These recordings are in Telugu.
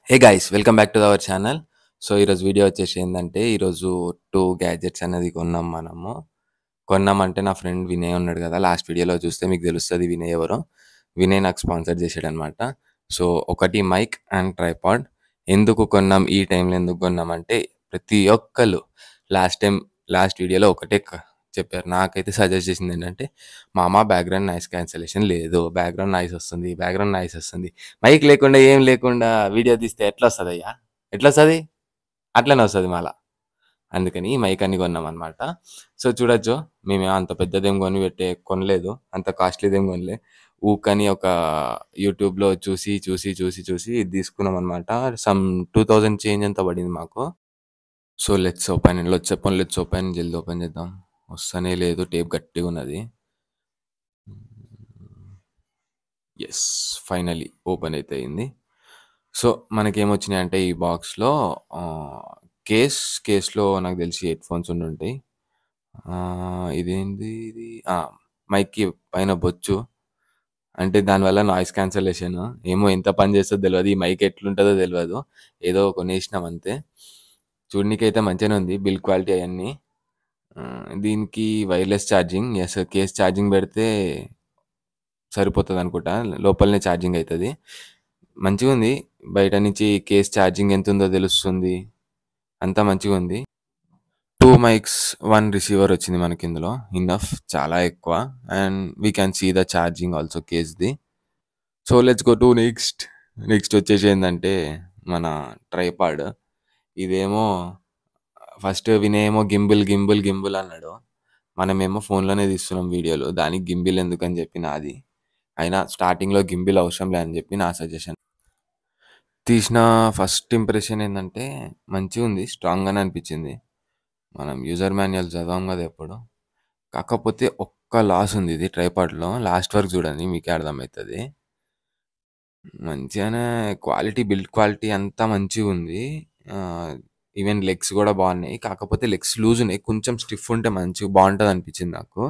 Hey guys welcome back to our channel. So ఈరోజు వీడియో వచ్చేసి ఏంటంటే ఈరోజు 2 గ్యాడ్జెట్స్ అనేది కొన్నాం మనము. కొన్నామంటే నా ఫ్రెండ్ వినయ్ ఉన్నాడు కదా, లాస్ట్ వీడియోలో చూస్తే మీకు తెలుస్తుంది వినయ్ ఎవరో. వినయ్ నాకు స్పాన్సర్ చేసాడనమాట. సో ఒకటి మైక్ అండ్ ట్రైపాడ్. ఎందుకు కొన్నాం, ఈ టైంలో ఎందుకు కొన్నామంటే ప్రతి ఒక్కళ్ళు లాస్ట్ వీడియోలో ఒకటే చెప్పారు. నాకైతే సజెస్ట్ చేసింది ఏంటంటే, మామ బ్యాక్గ్రౌండ్ నాయిస్ క్యాన్సలేషన్ లేదు, బ్యాక్గ్రౌండ్ నాయిస్ వస్తుంది. మైక్ లేకుండా ఏం లేకుండా వీడియో తీస్తే ఎట్లా వస్తుంది అయ్యా, ఎట్లా వస్తుంది? అట్లనే వస్తుంది మళ్ళా. అందుకని ఈ మైక్ అని కొన్నాం అనమాట. సో చూడొచ్చు, మేము అంత పెద్దదేం కొనలేదు, అంత కాస్ట్లీదేం కొనలే. ఊకని ఒక యూట్యూబ్లో చూసి ఇది తీసుకున్నాం అనమాట. సమ్ 2000 చేంజ్ అంతా పడింది మాకు. సో లెట్స్ ఓపెన్ జల్దీ ఓపెన్ చేద్దాం. వస్తనే లేదు, టేప్ గట్టిగా ఉన్నది. ఎస్, ఫైనలీ ఓపెన్ అయితే అయింది. సో మనకేమొచ్చినాయి అంటే ఈ బాక్స్లో కేస్లో నాకు తెలిసి హెడ్ ఫోన్స్ ఉండుంటాయి. ఇదేంది ఇది, మైక్కి పైన బొచ్చు, అంటే దానివల్ల నాయిస్ క్యాన్సలేషన్. ఏమో ఎంత పని చేస్తుందో తెలియదు, ఈ మైక్ ఎట్లుంటుందో తెలియదు, ఏదో కొనేసినాం అంతే. చూడనీకైతే మంచిగానే ఉంది, బిల్ క్వాలిటీ అవన్నీ. దీనికి వైర్లెస్ ఛార్జింగ్, ఎస్ కేస్ ఛార్జింగ్ పెడితే సరిపోతుంది అనుకుంటా, లోపలనే ఛార్జింగ్ అవుతుంది. మంచిగా ఉంది. బయట నుంచి కేస్ ఛార్జింగ్ ఎంత ఉందో తెలుస్తుంది, అంతా మంచిగా ఉంది. 2 మైక్స్ 1 రిసీవర్ వచ్చింది మనకి ఇందులో, ఇనఫ్, చాలా ఎక్కువ. And we can see the charging also కేస్ది. So let's go to next వచ్చేసి ఏంటంటే మన ట్రైపాడ్. ఇదేమో ఫస్ట్ వినేమో గింబుల్ అన్నాడు, మనమేమో ఫోన్లోనే తీస్తున్నాం వీడియోలు, దానికి గింబిల్ ఎందుకని చెప్పి నాది. అయినా స్టార్టింగ్లో గింబిల్ అవసరం లే అని చెప్పి నా సజెషన్. తీసిన ఫస్ట్ ఇంప్రెషన్ ఏంటంటే మంచిగా ఉంది, స్ట్రాంగ్గానే అనిపించింది. మనం యూజర్ మాన్యువల్ చదవం కదా ఎప్పుడు. కాకపోతే ఒక్క లాస్ ఉంది ఇది ట్రైపాడ్లో, లాస్ట్ వరకు చూడండి మీకే అర్థమవుతుంది. మంచిగానే బిల్డ్ క్వాలిటీ అంతా మంచిగా ఉంది. ఈవెన్ లెగ్స్ కూడా బాగున్నాయి, కాకపోతే లెగ్స్ లూజ్ ఉన్నాయి, కొంచెం స్టిఫ్ ఉంటే బాగుంటుంది అనిపించింది నాకు.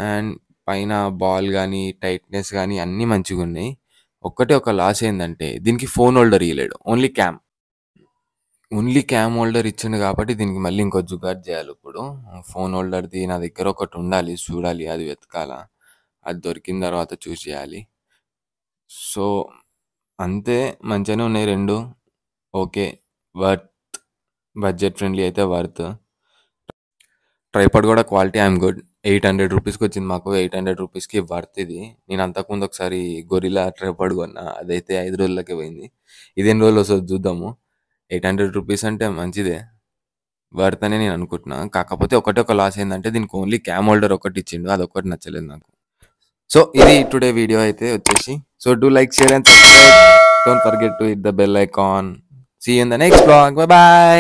అండ్ పైన బాల్ కానీ టైట్నెస్ కానీ అన్నీ మంచిగా ఉన్నాయి. ఒక లాస్ ఏంటంటే దీనికి ఫోన్ హోల్డర్ ఇవ్వలేడు, ఓన్లీ క్యామ్ హోల్డర్ ఇచ్చిండు కాబట్టి దీనికి మళ్ళీ ఇంకో జుగాడ్ చేయాలి. ఇప్పుడు ఫోన్ హోల్డర్ది నా దగ్గర ఒకటి ఉండాలి, చూడాలి, అది వెతకాల, అది దొరికిన తర్వాత చూస్ చేయాలి. సో అంతే, మంచిగానే ఉన్నాయి రెండు. ఓకే, వర్త్, బడ్జెట్ ఫ్రెండ్లీ అయితే వర్త్. ట్రైపాడ్ కూడా క్వాలిటీ ఐఎమ్ గుడ్. 800 రూపీస్కి వచ్చింది మాకు, 800 రూపీస్కి వర్త్ ఇది. నేను అంతకుముందు ఒకసారి గొరిల్లా ట్రైపాడ్ కొన్నా, అదైతే 5 రోజులకే పోయింది. ఇదేన్ని రోజులు వస్తుంది చూద్దాము. 800 రూపీస్ అంటే మంచిదే, వర్త్ అని నేను అనుకుంటున్నా. కాకపోతే ఒక లాస్ ఏంటంటే దీనికి ఓన్లీ క్యామ్ హోల్డర్ ఒకటి ఇచ్చిండు, అదొకటి నచ్చలేదు నాకు. సో ఇది టుడే వీడియో అయితే వచ్చేసి. So do like, share and subscribe. Don't forget to hit the bell icon. See you in the next blog. Bye bye.